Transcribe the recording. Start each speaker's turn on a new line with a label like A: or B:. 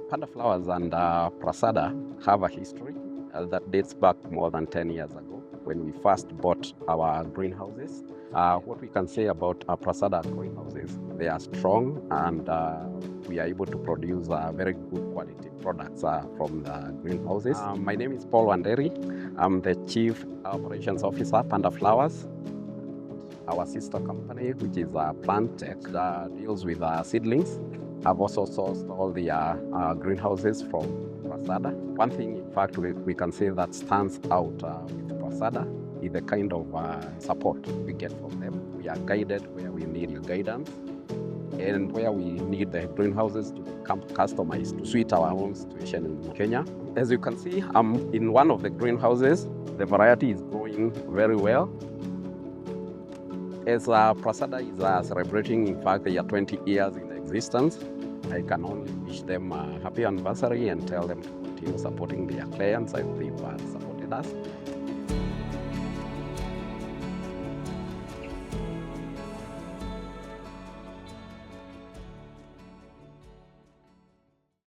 A: Panda Flowers and Prasada have a history that dates back more than 10 years ago when we first bought our greenhouses. What we can say about Prasada greenhouses, they are strong and we are able to produce very good quality products from the greenhouses. My name is Paul Wanderi. I'm the Chief Operations Officer, Panda Flowers. Our sister company, which is Plantech, deals with seedlings. I've also sourced all the greenhouses from Prasada. One thing, in fact, we can say that stands out with Prasada is the kind of support we get from them. We are guided where we need guidance and where we need the greenhouses to become customized to suit our own situation in Kenya. As you can see, I'm in one of the greenhouses. The variety is growing very well. As Prasada is celebrating, in fact, their 20 years in existence, I can only wish them a happy anniversary and tell them to continue supporting their clients as they've supported us.